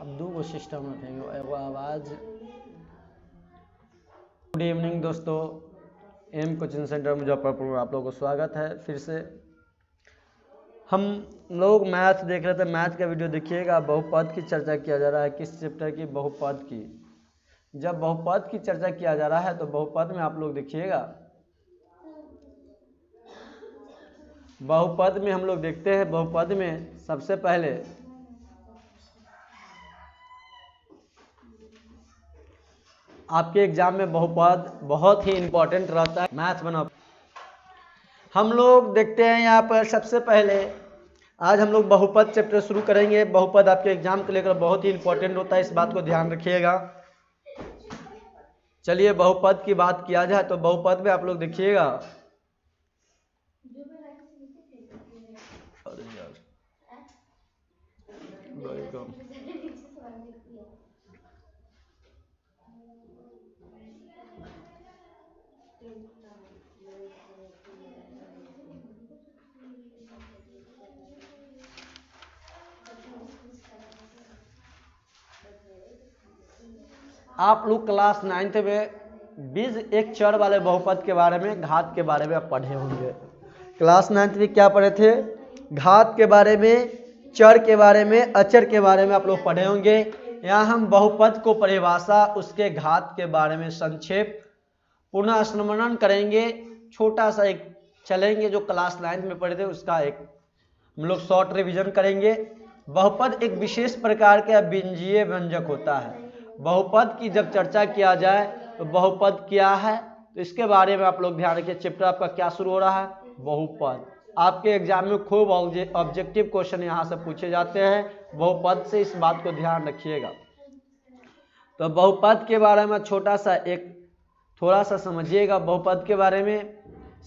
अब दो गो सिस्टम रखेंगे, एगो आवाज़। गुड इवनिंग दोस्तों, एम कोचिंग सेंटर मुजफ्फरपुर में आप लोगों को स्वागत है। फिर से हम लोग मैथ देख रहे थे, मैथ का वीडियो देखिएगा। बहुपद की चर्चा किया जा रहा है, किस चैप्टर की? बहुपद की। जब बहुपद की चर्चा किया जा रहा है तो बहुपद में आप लोग देखिएगा, बहुपद में हम लोग देखते हैं, बहुपद में सबसे पहले आपके एग्जाम में बहुपद बहुत ही इंपॉर्टेंट रहता है। मैथ बना हम लोग देखते हैं यहाँ पर सबसे पहले आज हम लोग बहुपद चैप्टर शुरू करेंगे। बहुपद आपके एग्जाम को लेकर बहुत ही इंपॉर्टेंट होता है, इस बात को ध्यान रखिएगा। चलिए बहुपद की बात किया जाए तो बहुपद में आप लोग देखिएगा, आप लोग क्लास 9th में बीज एक चर वाले बहुपद के बारे में, घात के बारे में आप पढ़े होंगे। क्लास 9th में क्या पढ़े थे? घात के बारे में, चर के बारे में, अचर के बारे में आप लोग पढ़े होंगे। यहाँ हम बहुपद को परिभाषा, उसके घात के बारे में संक्षेप पुनः स्मरण करेंगे। छोटा सा एक चलेंगे जो क्लास 9th में पढ़े थे, उसका एक हम लोग शॉर्ट रिवीजन करेंगे। बहुपद एक विशेष प्रकार का बीजीय व्यंजक होता है। बहुपद की जब चर्चा किया जाए तो बहुपद क्या है, तो इसके बारे में आप लोग ध्यान रखिए। चैप्टर आपका क्या शुरू हो रहा है? बहुपद। आपके एग्जाम में खूब ऑब्जेक्टिव क्वेश्चन यहाँ से पूछे जाते हैं बहुपद से, इस बात को ध्यान रखिएगा। तो बहुपद के बारे में छोटा सा एक थोड़ा सा समझिएगा बहुपद के बारे में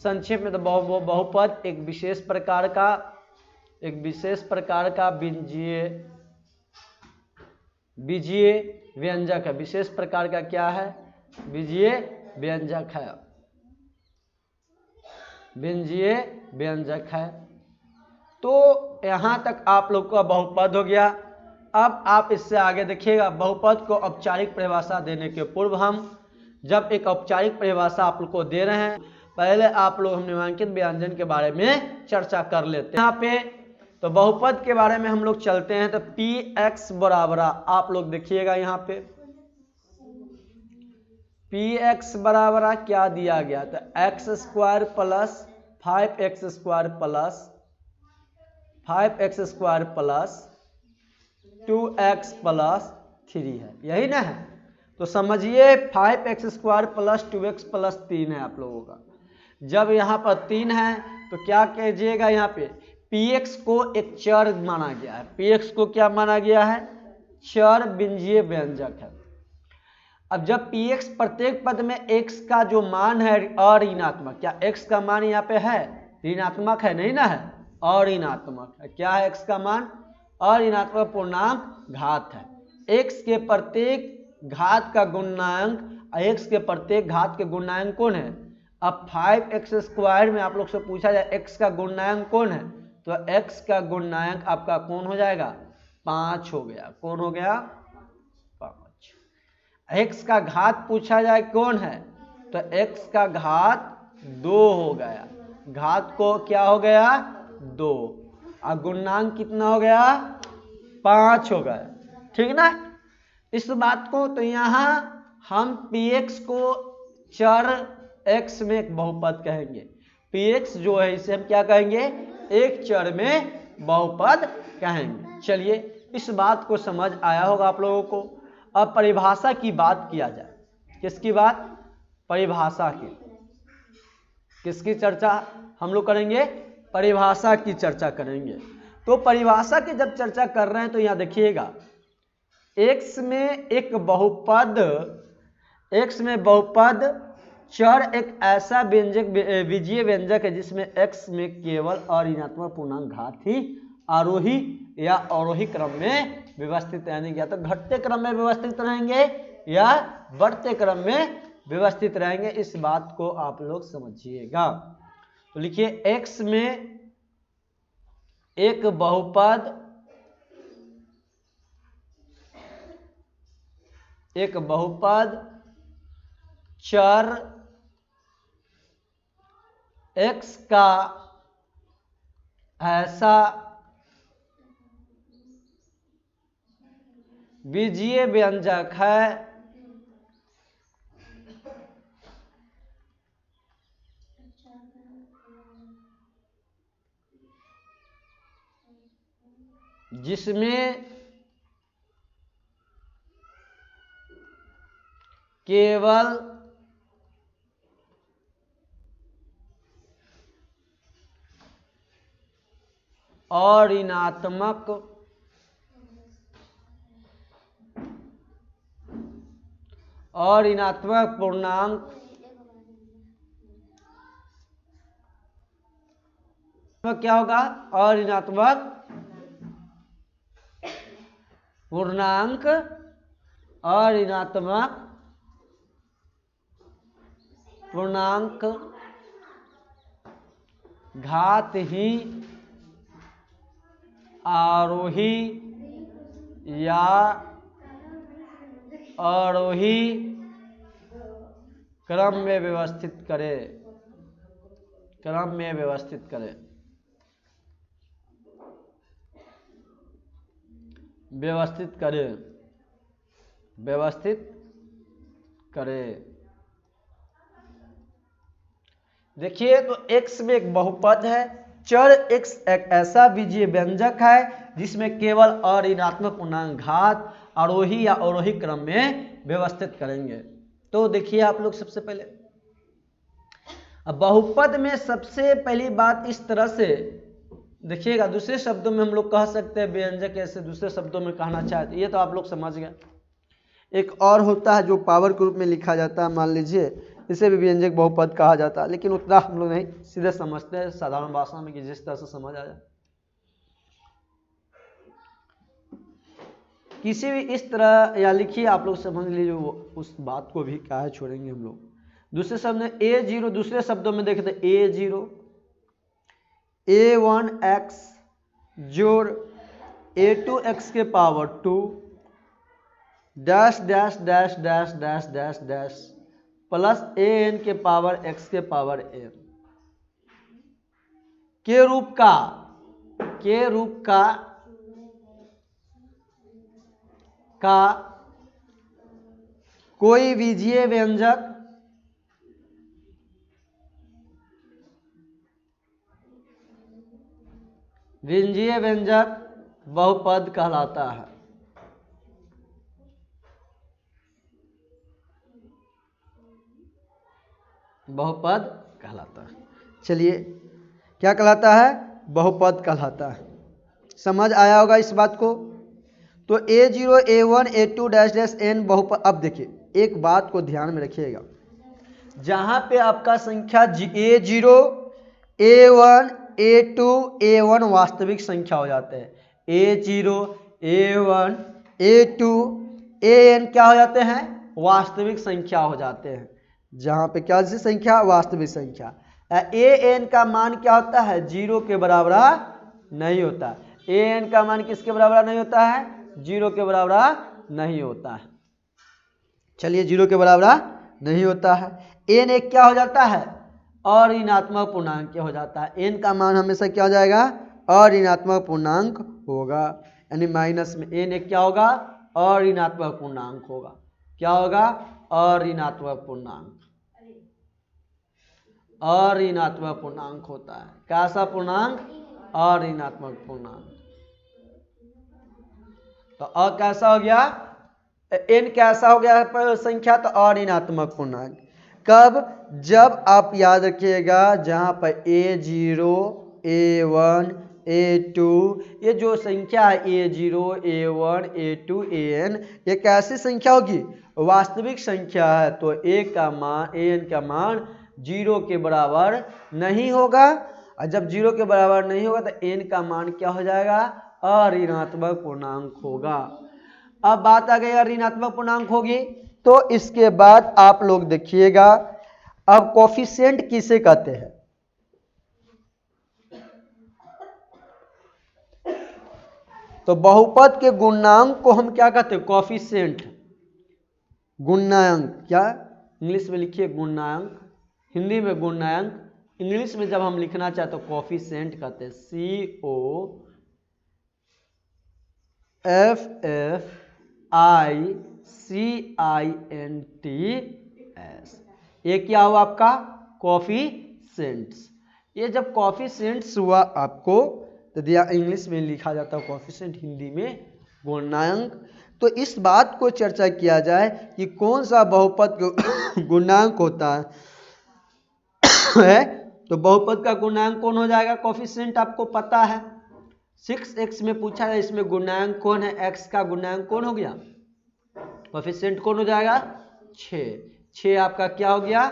संक्षेप में। तो बहुपद एक विशेष प्रकार का बीजीय व्यंजक है। विशेष प्रकार का क्या है? बीजीय व्यंजक है, बीजीय व्यंजक है। तो यहां तक आप लोग का बहुपद हो गया। अब आप इससे आगे देखिएगा, बहुपद को औपचारिक परिभाषा देने के पूर्व हम जब एक औपचारिक परिभाषा आप लोग को दे रहे हैं, पहले आप लोग हम निम्नांकित व्यंजन के बारे में चर्चा कर लेते हैं। यहाँ पे तो बहुपद के बारे में हम लोग चलते हैं। तो पी एक्स बराबर, आप लोग देखिएगा यहाँ पे पी एक्स बराबर क्या दिया गया? तो x square plus 5x square plus 2x plus 3 है, यही ना है? तो समझिए 5x square plus 2x plus 3 है आप लोगों का। जब यहाँ पर 3 है तो क्या कीजिएगा, यहाँ पे px को एक चर माना गया है। px को क्या माना गया है? चर बीजीय व्यंजक है। अब जब px प्रत्येक पद में x का जो मान है अऋणात्मक, क्या x का मान यहाँ पे है? ऋणात्मक है, नहीं ना है? अऋणात्मक है। क्या है x का मान? अऋणात्मक पूर्णांक घात है। x के प्रत्येक घात का गुणांक, x के प्रत्येक घात के गुणांक कौन है? अब 5x स्क्वायर में आप लोग से पूछा जाए x का गुणांक कौन है, तो x का गुणांक आपका कौन हो जाएगा? 5 हो गया। कौन हो गया? 5। x का घात पूछा जाए कौन है, तो x का घात 2 हो गया। घात को क्या हो गया? 2। और गुणांक कितना हो गया? 5 हो गया। ठीक ना इस बात को? तो यहाँ हम px को चर x में एक बहुपद कहेंगे। px जो है इसे हम क्या कहेंगे? एक चर में बहुपद कहेंगे। चलिए इस बात को समझ आया होगा आप लोगों को। अब परिभाषा की बात किया जाए। किसकी बात? परिभाषा की। किसकी चर्चा हम लोग करेंगे? परिभाषा की चर्चा करेंगे। तो परिभाषा की जब चर्चा कर रहे हैं तो यहाँ देखिएगा, x में एक बहुपद, x में बहुपद चर एक ऐसा व्यंजक बीजीय व्यंजक है जिसमें x में केवल अऋणात्मक पूर्णांक घात ही आरोही या अवरोही क्रम में व्यवस्थित रहेंगे, या तो घटते क्रम में व्यवस्थित रहेंगे या बढ़ते क्रम में व्यवस्थित रहेंगे। इस बात को आप लोग समझिएगा। तो लिखिए x में एक बहुपद एक बहुपद चर x का ऐसा बीजीय व्यंजक है जिसमें केवल और ऋणात्मक पूर्णांक क्या होगा? और ऋणात्मक पूर्णांक और ऋणात्मक पूर्णांक घात ही आरोही या आरोही क्रम में व्यवस्थित करे। देखिए तो x में एक बहुपद है, चर x एक ऐसा बीजीय व्यंजक है जिसमें केवल और ऋणात्मक पूर्णांक घात आरोही या अवरोही क्रम में व्यवस्थित करेंगे। तो देखिए आप लोग सबसे पहले अब बहुपद में सबसे पहली बात इस तरह से देखिएगा, दूसरे शब्दों में हम लोग कह सकते हैं व्यंजक ऐसे दूसरे शब्दों में कहना चाहते, ये तो आप लोग समझ गए। एक और होता है जो पावर के रूप में लिखा जाता है, मान लीजिए इसे भी व्यंजक बहुपद कहा जाता है, लेकिन उतना हम लोग नहीं सीधे समझते हैं साधारण भाषा में कि जिस तरह से समझ आ जाए। किसी भी इस तरह या लिखिए, आप लोग समझ लीजिए वो उस बात को भी क्या है छोड़ेंगे हम लोग। दूसरे शब्द में a0, दूसरे शब्दों में देखें तो a0 a1x जोड़ a2x के power 2 dash dash dash dash dash dash dash plus an के पावर x के पावर n के रूप का कोई बीजीय व्यंजक बहुपद कहलाता है। चलिए क्या कहलाता है? बहुपद कहलाता है। समझ आया होगा इस बात को। तो a0 a1 a2 dash dash n बहुपद। अब देखिए एक बात को ध्यान में रखिएगा, जहां पे आपका संख्या a0 a1 a2 a1 वास्तविक संख्या हो जाते हैं, a0 a1 a2 an क्या हो जाते हैं? वास्तविक संख्या हो जाते हैं। जहां पे क्या सी संख्या? वास्तविक संख्या। an का मान क्या होता है? 0 के बराबर नहीं होता। an का मान किसके बराबर नहीं होता है? 0 के बराबर नहीं होता है। चलिए 0 के बराबर नहीं होता है। n एक क्या हो जाता है? और ऋणात्मक पूर्णांक हो जाता है। n का मान हमेशा क्या हो जाएगा? और ऋणात्मक पूर्णांक होगा, यानी माइनस में n एक क्या होगा? और ऋणात्मक पूर्णांक होगा। क्या होगा? और ऋणात्मक पूर्णांक। और ऋणात्मक पूर्णांक होता है। कैसा पूर्णांक? और ऋणात्मक पूर्णांक। तो और कैसा हो गया? n कैसा हो गया संख्या? तो और ऋणात्मक पूर्णांक। कब? जब आप याद रखिएगा जहां पर a0 a1 a2 ये जो संख्या है a0 a1 a2 an ये कैसी संख्या होगी? वास्तविक संख्या है। तो an का मान 0 के बराबर नहीं होगा, और जब 0 के बराबर नहीं होगा तो n का मान क्या हो जाएगा? अऋणात्मक पूर्णांक होगा। अब बात आ गई ऋणात्मक पूर्णांक होगी, तो इसके बाद आप लोग देखिएगा अब कोफिशिएंट किसे कहते हैं? तो बहुपद के गुणांक को हम क्या कहते हैं? कोफिशिएंट। गुणांक, क्या इंग्लिश में लिखिए गुणांक, हिंदी में गुणांक, इंग्लिश में जब हम लिखना चाहे तो कोफिशिएंट कहते हैं, COFFICIENTS। ये क्या हुआ आपका कोफिशिएंट्स। ये जब कोफिशिएंट्स हुआ आपको तो दिया इंग्लिश में लिखा जाता है कोफिशिएंट, हिंदी में गुणांक। तो इस बात को चर्चा किया जाए कि कौन सा बहुपद गुणांक होता है। तो बहुपद का गुणांक कौन हो जाएगा, कोफिशिएंट आपको पता है। 6x में पूछा है, इसमें गुणांक कौन है, x का गुणांक कौन हो गया, कोफिशिएंट कौन हो जाएगा 6 आपका क्या हो गया,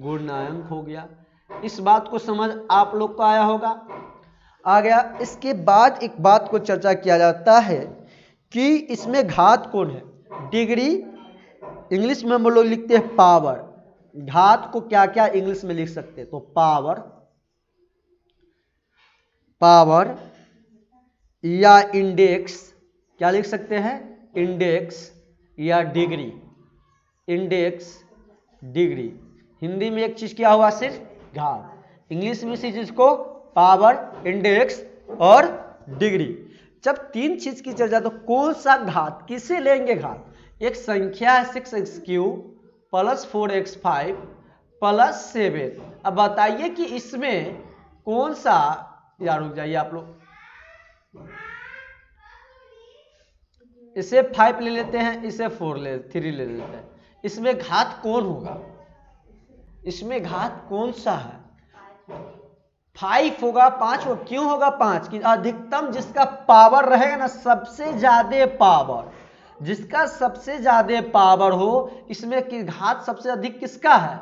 गुणांक हो गया। इस बात को समझ आप लोग को आया होगा, आ गया। इसके बाद एक बात को चर्चा किया जाता है कि इसमें घात कौन है, डिग्री, इंग्लिश में हम लोग लिखते हैं पावर। घात को क्या क्या इंग्लिश में लिख सकते हैं, तो पावर या इंडेक्स, क्या लिख सकते हैं, इंडेक्स या डिग्री, इंडेक्स डिग्री। हिंदी में एक चीज क्या हुआ, सिर्फ घात, इंग्लिश में इसी चीज को पावर, इंडेक्स और डिग्री। जब तीन चीज की चर्चा, तो कौन सा घात, किसे लेंगे घात, एक संख्या है 6x³ प्लस 4x5 प्लस 7। अब बताइए कि इसमें कौन सा, यार रुक जाइए आप लोग, इसे 5 ले लेते हैं, इसे 3 ले लेते हैं, इसमें घात कौन होगा, इसमें घात कौन सा है, 5 होगा, 5 होगा। क्यों होगा 5 कि अधिकतम जिसका पावर रहेगा ना, सबसे ज्यादा पावर, जिसका सबसे ज्यादा पावर हो, इसमें की घात सबसे अधिक किसका है,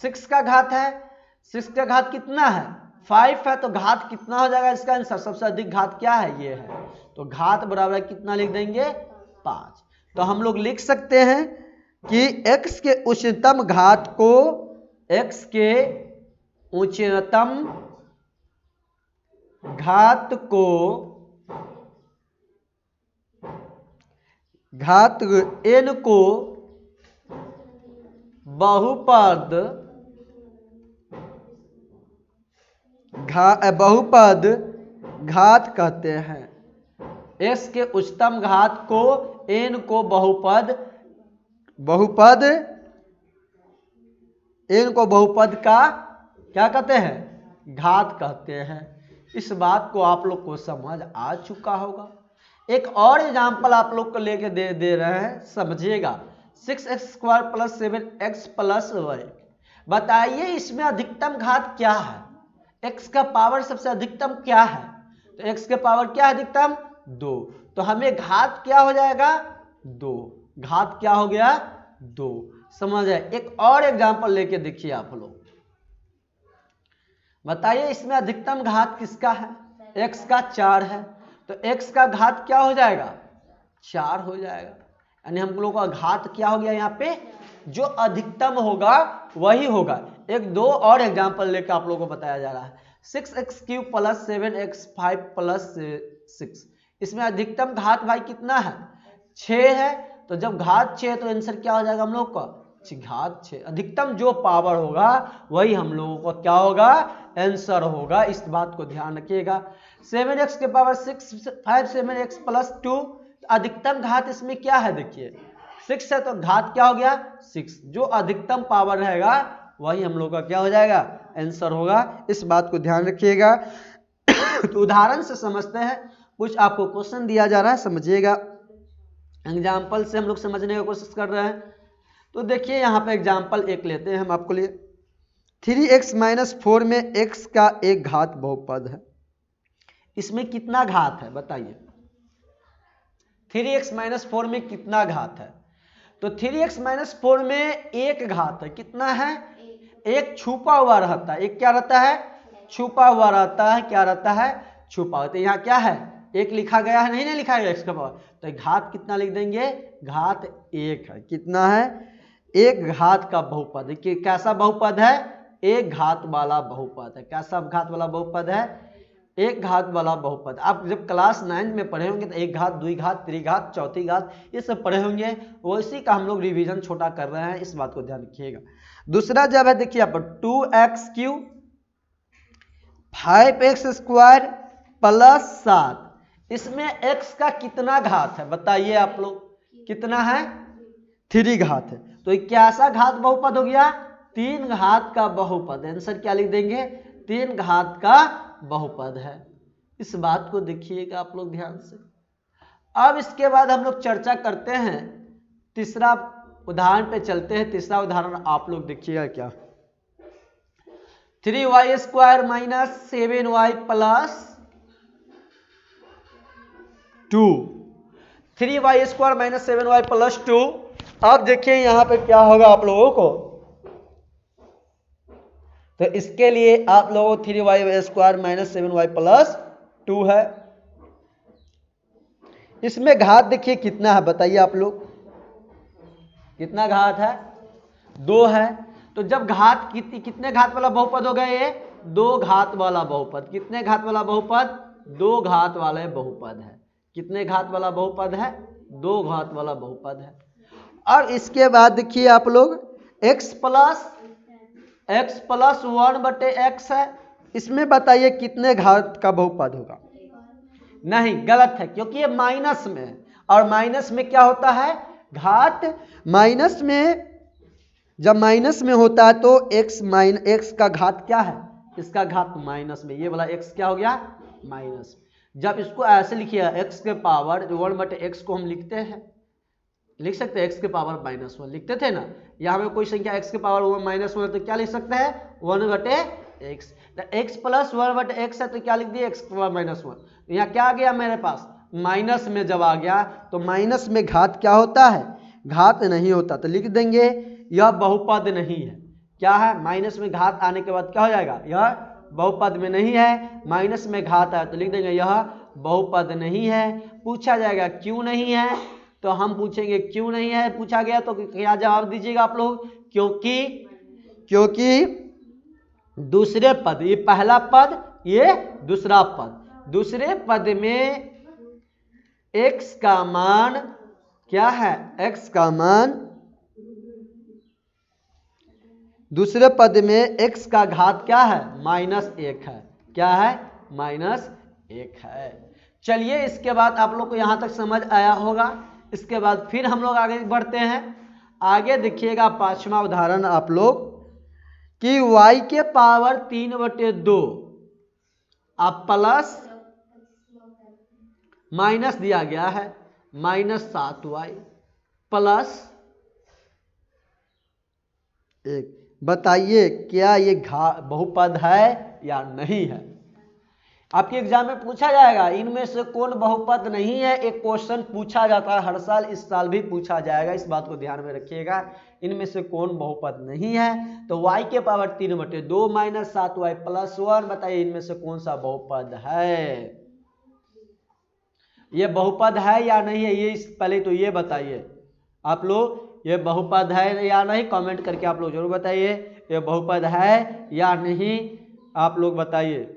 6 का घात है। 6 का घात कितना है, 5 है, तो घात कितना हो जाएगा, इसका आंसर सबसे अधिक घात क्या है, ये है। तो घात बराबर कितना लिख देंगे, 5। तो हम लोग लिख सकते हैं कि x के उच्चतम घात को, x के उच्चतम घात को, घात n को बहुपद घात कहते हैं। x के उच्चतम घात को, n को n को बहुपद का क्या कहते हैं, घात कहते हैं। इस बात को आप लोग को समझ आ चुका होगा। एक और एग्जांपल आप लोग को लेके दे रहे हैं, समझिएगा। 6x² प्लस 7x प्लस 1, बताइए इसमें अधिकतम घात क्या है, x का पावर सबसे अधिकतम क्या है, तो x के पावर क्या है अधिकतम, 2। तो हमें घात क्या हो जाएगा, 2, घात क्या हो गया, 2। समझ आए। एक और एग्जांपल लेके देखिए आप लोग, बताइए इसमें अधिकतम घात किसका है, x का 4 है, तो x का घात क्या हो जाएगा, 4 हो जाएगा। यानी हम लोग का घात क्या हो गया, यहाँ पे जो अधिकतम होगा वही होगा। एक दो और एग्जांपल लेकर आप लोगों को बताया जा रहा है। 6x³ प्लस 7x5 प्लस 6, इसमें अधिकतम घात भाई कितना है, 6 है। तो जब घात 6 है तो आंसर क्या हो जाएगा हम लोग का, घात 6। अधिकतम जो पावर होगा वही हम लोगों को क्या होगा, आंसर होगा। इस बात को ध्यान रखिएगा। 7x के पावर 6 5 7x प्लस 2, अधिकतम घात इसमें क्या है, देखिए 6 है तो घात क्या हो गया 6। जो अधिकतम पावर रहेगा वही हम लोग का क्या हो जाएगा, आंसर होगा। इस बात को ध्यान रखिएगा। तो उदाहरण से समझते हैं, कुछ आपको क्वेश्चन दिया जा रहा है, समझिएगा। एग्जाम्पल से हम लोग समझने की कोशिश कर रहे हैं। तो देखिए यहाँ पे एग्जाम्पल एक लेते हैं हम आपको लिए। 3x-4 में x का एक घात बहुपद है, इसमें कितना घात है बताइए। 3x-4 में कितना घात है, तो 3x-4 में एक घात है, कितना है, एक छुपा हुआ रहता है। एक क्या रहता है, छुपा हुआ रहता है। क्या रहता है, छुपा। तो यहाँ क्या है, एक लिखा गया है, नहीं लिखा गया x का पावर, तो घात कितना लिख देंगे, घात 1 है। कितना है, एक घात का बहुपद। कैसा बहुपद है, एक घात वाला बहुपद है। कैसा घात वाला बहुपद है, एक घात वाला बहुपद। आप जब क्लास 9 में पढ़े होंगे तो एक घात, द्वि घात, त्रिघात, चौथी घात ये सब पढ़े होंगे, वैसी का हम लोग रिवीजन छोटा कर रहे हैं, इस बात को ध्यान रखिएगा। दूसरा जब है देखिए यहाँ पर 2x³ 5x² प्लस 7, इसमें x का कितना घात है बताइए आप लोग, कितना है? 3 घात है। तो ये कैसा घात बहुपद हो गया? 3 घात का बहुपद। आंसर क्या लिख देंगे? 3 घात का बहुपद है। इस बात को देखिएगा आप लोग ध्यान से। अब इसके बाद हम लोग चर्चा करते हैं, तीसरा उदाहरण पे चलते हैं। तीसरा उदाहरण आप लोग देखिएगा क्या, 3y² minus 7y plus 2, 3y² minus 7y plus 2। अब देखिए यहां पे क्या होगा आप लोगों को, तो इसके लिए आप लोगों को 3y² माइनस 7y प्लस 2 है। इसमें घात देखिए कितना है बताइए आप लोग, कितना घात है? 2 है। तो जब घात कितने घात वाला बहुपद हो गया ये? 2 घात वाला बहुपद। कितने घात वाला बहुपद? 2 घात वाले बहुपद है। कितने घात वाला बहुपद है? 2 घात वाला बहुपद है। और इसके बाद देखिए आप लोग x प्लस 1/x है, इसमें बताइए कितने घात का बहुपद होगा? नहीं, गलत है, क्योंकि ये माइनस में है, और माइनस में क्या होता है? घात। माइनस में जब माइनस में होता है तो x का घात क्या है? इसका घात माइनस में, ये वाला x क्या हो गया? माइनस। जब इसको ऐसे लिखिए x के पावर 1/x को हम लिखते हैं, लिख सकते हैं x के पावर -1 लिखते थे ना। यहाँ में कोई संख्या x के पावर -1 तो क्या लिख सकते हैं? 1/x। x प्लस 1/x है तो क्या लिख दिए? x के पावर -1। तो यहाँ क्या आ गया मेरे पास? माइनस में जब आ गया तो माइनस में घात क्या होता है? घात नहीं होता, तो लिख देंगे यह बहुपद नहीं है। क्या है? माइनस में घात आने के बाद क्या हो जाएगा? यह बहुपद में नहीं है। माइनस में घात है तो लिख देंगे यह बहुपद नहीं है। पूछा जाएगा क्यों नहीं है, तो हम पूछेंगे क्यों नहीं है। पूछा गया तो क्या जवाब दीजिएगा आप लोग? क्योंकि दूसरे पद, ये पहला पद, ये दूसरा पद, दूसरे पद में x का मान क्या है? x का मान, दूसरे पद में x का घात क्या है? -1 है। क्या है? -1 है। चलिए इसके बाद आप लोग को यहां तक समझ आया होगा। इसके बाद फिर हम लोग आगे बढ़ते हैं। आगे देखिएगा 5वां उदाहरण आप लोग, कि y के पावर 3/2 अब प्लस माइनस दिया गया है -7y प्लस 1। बताइए क्या ये बहुपद है या नहीं है? आपके एग्जाम में पूछा जाएगा इनमें से कौन बहुपद नहीं है। एक क्वेश्चन पूछा जाता है हर साल, इस साल भी पूछा जाएगा, इस बात को ध्यान में रखिएगा। इनमें से कौन बहुपद नहीं है? तो y के पावर 3/2 माइनस 7y प्लस 1, बताइए इनमें से कौन सा बहुपद है? ये बहुपद है या नहीं है? ये पहले तो ये बताइए आप लोग, ये बहुपद है या नहीं? कमेंट करके आप लोग जरूर बताइए ये बहुपद है या नहीं, आप लोग बताइए।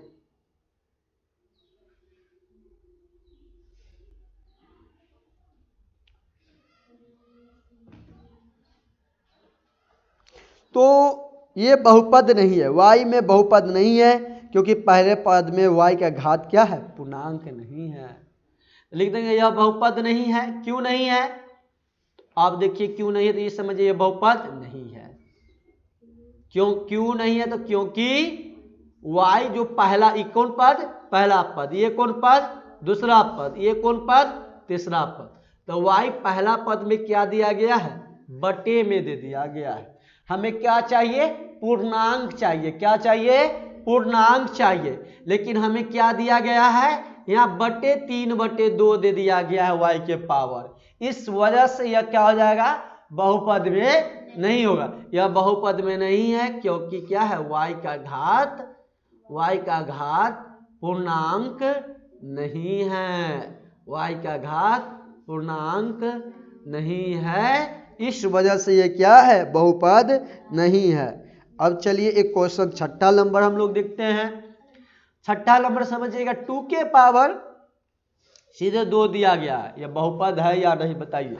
तो ये बहुपद नहीं है, y में बहुपद नहीं है, क्योंकि पहले पद में y का घात क्या है? पूर्णांक नहीं है। लिख देंगे यह बहुपद नहीं है। क्यों नहीं है? आप देखिए क्यों नहीं है तो ये समझिए ये बहुपद नहीं है। क्यों नहीं है? तो क्योंकि y जो पहला, ये कौन पद? पहला पद। ये कौन पद? दूसरा पद। ये कौन पद? तीसरा पद। तो y पहला पद में क्या दिया गया है? बटे में दे दिया गया है। हमें क्या चाहिए? पूर्णांक चाहिए। क्या चाहिए? पूर्णांक चाहिए। लेकिन हमें क्या दिया गया है? यहाँ बटे 3/2 दे दिया गया है y के पावर। इस वजह से यह क्या हो जाएगा? बहुपद में नहीं होगा। यह बहुपद में नहीं है क्योंकि क्या है? y का घात पूर्णांक नहीं है। y का घात पूर्णांक नहीं है, इस वजह से ये क्या है? बहुपद नहीं है। अब चलिए एक क्वेश्चन 6ठा नंबर हम लोग देखते हैं। छठा नंबर समझिएगा, 2 के पावर सीधे 2 दिया गया है, यह बहुपद है या नहीं बताइए।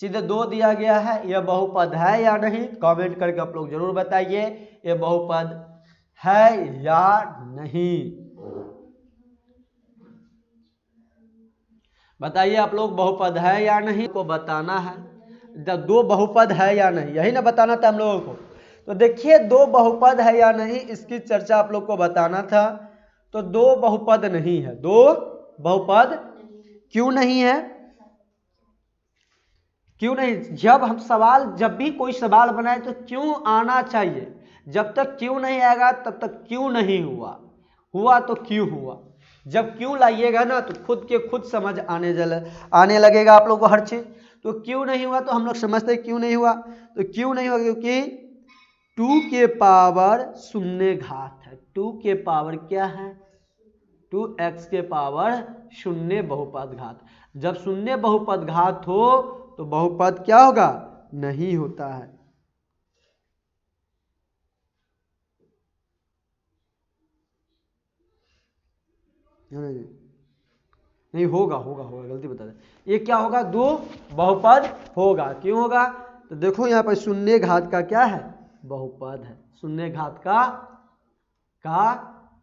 सीधे 2 दिया गया है, यह बहुपद है या नहीं, कमेंट करके आप लोग जरूर बताइए यह बहुपद है या नहीं। बताइए आप लोग, बहुपद है या नहीं को बताना है। जब 2 बहुपद है या नहीं, यही ना बताना था हम लोगों को। तो देखिए 2 बहुपद है या नहीं, इसकी चर्चा आप लोग को बताना था। तो 2 बहुपद नहीं है, 2 बहुपद क्यों नहीं है, क्यों नहीं। जब भी कोई सवाल बनाए तो क्यों आना चाहिए। जब तक क्यों नहीं आएगा तब तक क्यों नहीं हुआ, हुआ तो क्यों हुआ। जब क्यों लाइएगा ना तो खुद के खुद समझ आने लगेगा आप लोग को हर चीज। तो क्यों नहीं हुआ तो हम लोग समझते क्यों नहीं हुआ। तो क्यों नहीं हुआ क्योंकि 2 के पावर शून्य घात है। 2 के पावर क्या है, 2x के पावर शून्य बहुपद घात। जब शून्य बहुपद घात हो तो बहुपद क्या होगा, नहीं होता है। नहीं होगा, गलती बता दे। ये क्या होगा, 2 बहुपद होगा। क्यों होगा, तो देखो यहाँ पर शून्य घात का क्या है, बहुपद है। शून्य घात का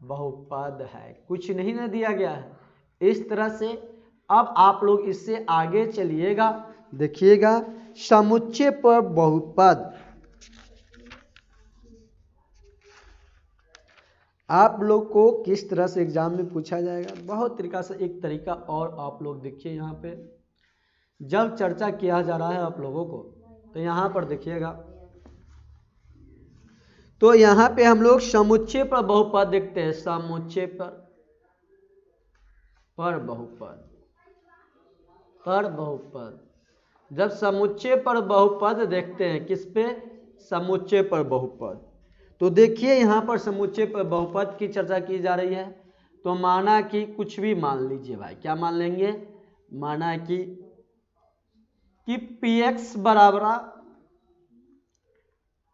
बहुपद है, कुछ नहीं ना दिया गया है। इस तरह से अब आप लोग इससे आगे चलिएगा, देखिएगा समुच्चय पर बहुपद। आप लोग को किस तरह से एग्जाम में पूछा जाएगा, बहुत तरीका से। एक तरीका और आप लोग देखिए, यहाँ पे जब चर्चा किया जा रहा है आप लोगों को, तो यहाँ पर देखिएगा, तो यहाँ पे हम लोग समुच्चय पर बहुपद देखते हैं। समुच्चय पर बहुपद, जब समुच्चय पर बहुपद देखते हैं, किस पे, समुच्चय पर बहुपद। तो देखिए यहाँ पर समुच्चय पर बहुपद की चर्चा की जा रही है। तो माना कि कुछ भी मान लीजिए भाई, क्या मान लेंगे, माना कि px बराबर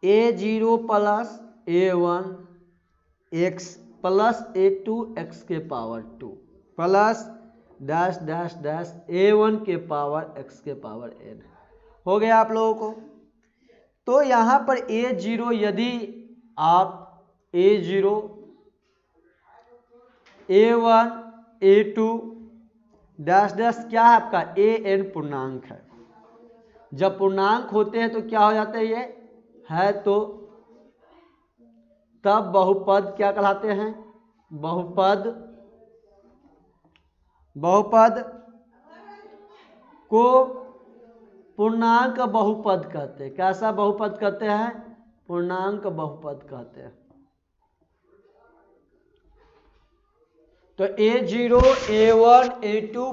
a0 plus a1 x plus a2 x के power 2 plus dash dash dash a1 के पावर x के पावर n हो गया आप लोगों को। तो यहाँ पर a0, यदि आप a0 a1 a2 dash dash क्या है आपका an पूर्णांक है। जब पूर्णांक होते हैं तो क्या हो जाता है, ये है तो तब बहुपद क्या कहलाते हैं, बहुपद को पूर्णांक बहुपद कहते हैं। कैसा बहुपद कहते हैं, पूर्णांक बहुपद कहते हैं। तो a0 a1 a2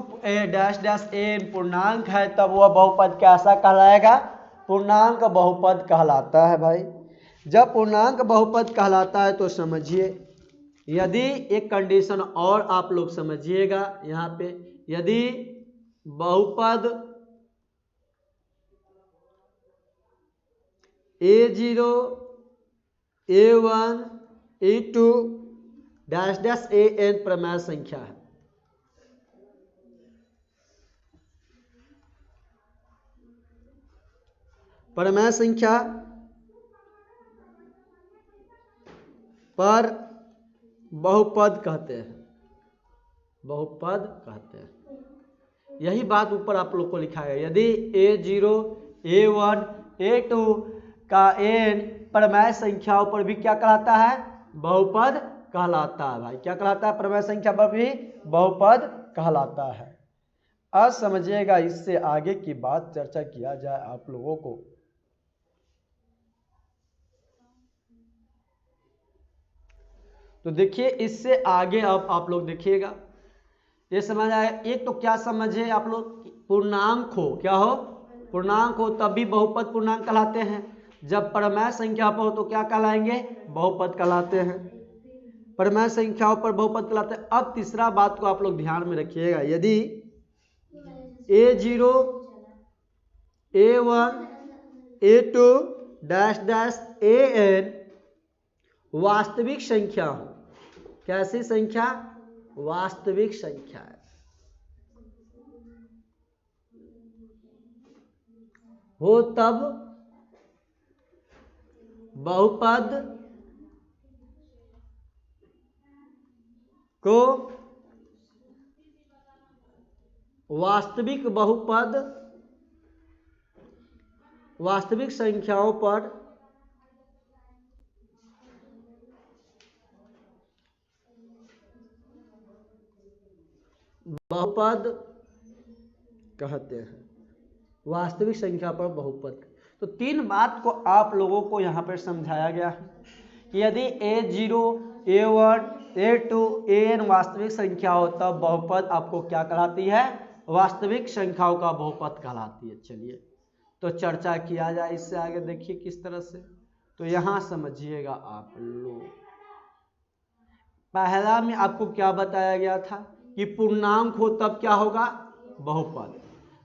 dash dash an पूर्णांक है, तब वह बहुपद कैसा कहलाएगा, पूर्णांक बहुपद कहलाता है भाई। जब पूर्णांक बहुपद कहलाता है तो समझिए, यदि एक कंडीशन और आप लोग समझिएगा यहाँ पे, यदि बहुपद a0 a1 a2 dash dash an प्रमेय संख्या है, प्रमेय संख्या पर बहुपद कहते हैं, बहुपद कहते हैं। यही बात ऊपर आप लोग को लिखा है। यदि a0 a1 a2 का n प्रमेय संख्याओं पर भी क्या कहलाता है, बहुपद कहलाता है भाई। क्या कहलाता है, प्रमेय संख्या पर भी बहुपद कहलाता है। आज समझिएगा, इससे आगे की बात चर्चा किया जाए आप लोगों को। तो देखिए इससे आगे अब आप लोग देखिएगा, ये समझ आए। एक तो क्या समझे आप लोग, पूर्णांक हो, क्या हो, पूर्णांक हो तब भी बहुपद पूर्णांक कहलाते हैं। जब परमेय संख्या पर हो तो क्या कहलाएंगे, बहुपद कहलाते हैं। परमेय संख्याओं पर बहुपद कहलाते हैं। अब तीसरा बात को आप लोग ध्यान में रखिएगा, यदि a0 a1 a2 dash dash an वास्तविक संख्या हो, कैसी संख्या? वास्तविक संख्या है। हो तब बहुपद को वास्तविक बहुपद वास्तविक संख्याओं पर बहुपद कहते हैं। वास्तविक संख्या पर बहुपद। तो तीन बात को आप लोगों को यहाँ पर समझाया गया है कि यदि a0, a1, a2, an वास्तविक संख्या हो तब बहुपद आपको क्या कहलाती है? वास्तविक संख्याओं का बहुपद कहलाती है। चलिए तो चर्चा किया जाए इससे आगे। देखिए किस तरह से, तो यहाँ समझिएगा आप लोग। पहला में आपको क्या बताया गया था कि पूर्णांक हो तब क्या होगा? बहुपद।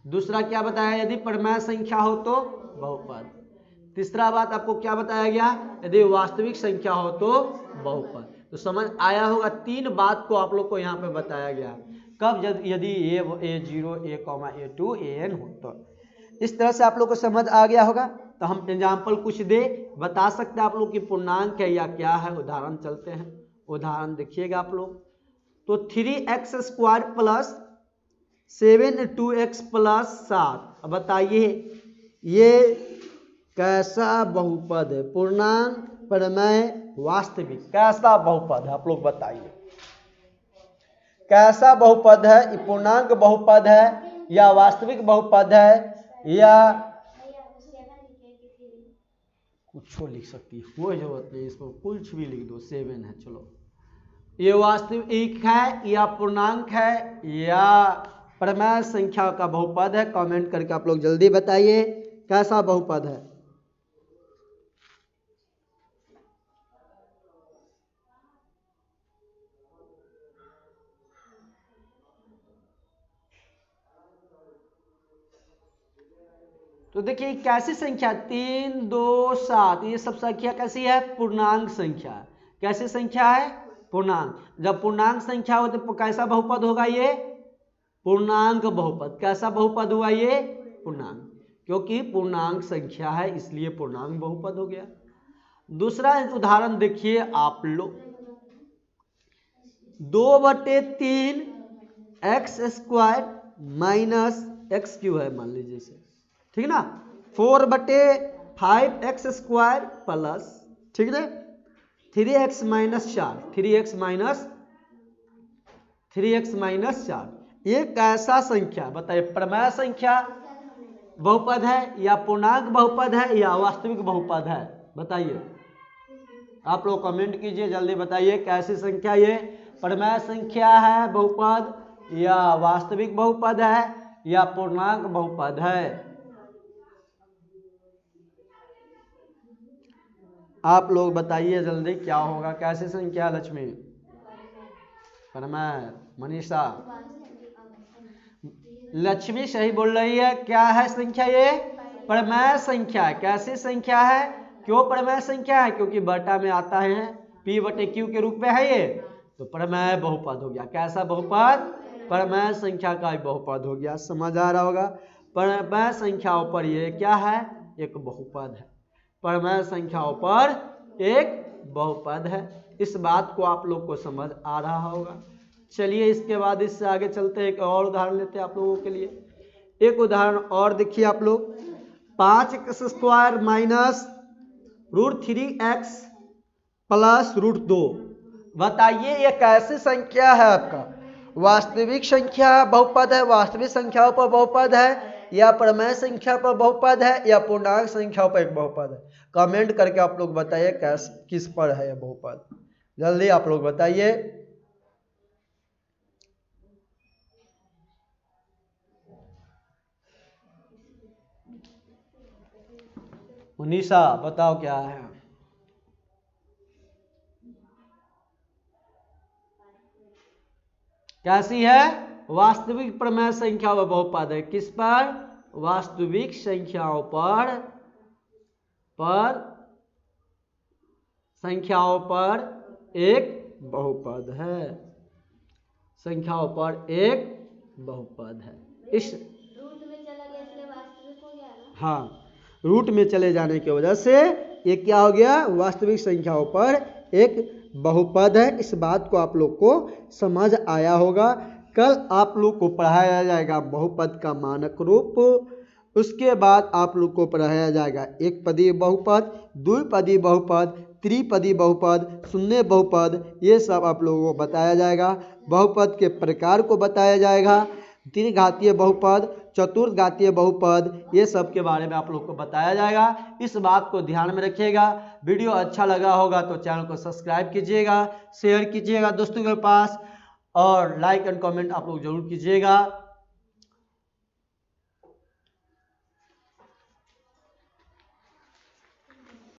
दूसरा क्या बताया? यदि परिमेय संख्या हो तो बहुपद। तीसरा बात आपको क्या बताया गया? यदि वास्तविक संख्या हो तो बहुपद। तो समझ आया होगा। तीन बात को आप लोग को यहाँ पे बताया गया। कब? यदि a0, a2, an हो तो। इस तरह से आप लोग को समझ आ गया होगा। तो हम एग्जाम्पल कुछ दे बता सकते हैं आप लोग की पूर्णांक है या क्या है। उदाहरण चलते हैं। उदाहरण देखिएगा आप लोग। तो 3x² प्लस 7 2x प्लस 7। अब बताइए ये कैसा बहुपद है? पूर्णांक, परिमेय, वास्तविक, कैसा बहुपद है? आप लोग बताइए कैसा बहुपद है? ये पूर्णांक बहुपद है या वास्तविक बहुपद है या कुछ लिख सकती है, कोई जरूरत नहीं, इसको कुछ भी लिख दो। 7 है, चलो। ये वास्तविक है या पूर्णांक है या परिमेय संख्या का बहुपद है? कमेंट करके आप लोग जल्दी बताइए कैसा बहुपद है। तो देखिए कैसी संख्या? 3, 2, 7, ये सब संख्या कैसी है? पूर्णांक संख्या। कैसी संख्या है? पूर्णांक। जब पूर्णांक संख्या हो तो कैसा बहुपद होगा? ये पूर्णांक बहुपद। कैसा बहुपद हुआ? ये पूर्णांक, क्योंकि पूर्णांक संख्या है इसलिए पूर्णांक बहुपद हो गया। दूसरा उदाहरण देखिए आप लोग। 2/3 x² माइनस x³ है मान लीजिए इसे, ठीक ना। 4/5 x² प्लस, ठीक है, 3x माइनस 4, 3x माइनस 4। ये कैसा संख्या? बताइए परिमेय संख्या बहुपद है या पूर्णांक बहुपद है या वास्तविक बहुपद है? बताइए आप लोग कमेंट कीजिए, जल्दी बताइए कैसी संख्या ये? परिमेय संख्या है बहुपद या वास्तविक बहुपद है या पूर्णांक बहुपद है? आप लोग बताइए जल्दी क्या होगा? कैसी संख्या? लक्ष्मी, परिमेय। मनीषा, लक्ष्मी सही बोल रही है। क्या है संख्या? ये परिमेय संख्या है। कैसी संख्या है? क्यों परिमेय संख्या है? क्योंकि बटा में आता है p/q के रूप में है ये, तो परिमेय बहुपद हो गया। कैसा बहुपद? परिमेय संख्या का बहुपद हो गया। समझ आ रहा होगा। परिमेय संख्याओं पर ये क्या है? एक बहुपद है। परिमेय संख्याओं पर एक बहुपद है। इस बात को आप लोग को समझ आ रहा होगा। चलिए इसके बाद इससे आगे चलते हैं। एक और उदाहरण लेते हैं आप लोगों के लिए। एक उदाहरण और देखिए आप लोग। 5x² minus √3x plus √2। बताइए ये कैसी संख्या है? आपका वास्तविक संख्या बहुपद है, वास्तविक संख्याओं पर बहुपद है या परिमेय संख्या पर बहुपद है या पूर्णांक संख्याओं पर एक बहुपद है? कमेंट करके आप लोग बताइए किस पर है यह बहुपद। जल्दी आप लोग बताइए। उनीसा बताओ क्या है? कैसी है? वास्तविक परिमेय संख्या व बहुपद है। किस पर? वास्तविक संख्याओं पर संख्याओं पर एक बहुपद है, संख्याओं पर एक बहुपद है। इस रूट में चला गया इसलिए वास्तविक हो गया ना। हाँ, रूट में चले जाने की वजह से ये क्या हो गया, वास्तविक संख्याओं पर एक बहुपद है। इस बात को आप लोग को समझ आया होगा। कल आप लोग को पढ़ाया जाएगा बहुपद का मानक रूप, उसके बाद आप लोग को पढ़ाया जाएगा एक पदीय बहुपद, द्विपदीय बहुपद, त्रिपदीय बहुपद, शून्य बहुपद, ये सब आप लोगों को बताया जाएगा। बहुपद के प्रकार को बताया जाएगा, तीन घातीय बहुपद, चतुर्थ घातीय बहुपद, ये सब के बारे में आप लोग को बताया जाएगा। इस बात को ध्यान में रखिएगा। वीडियो अच्छा लगा होगा तो चैनल को सब्सक्राइब कीजिएगा, शेयर कीजिएगा दोस्तों के पास, और लाइक एंड कमेंट आप लोग जरूर कीजिएगा।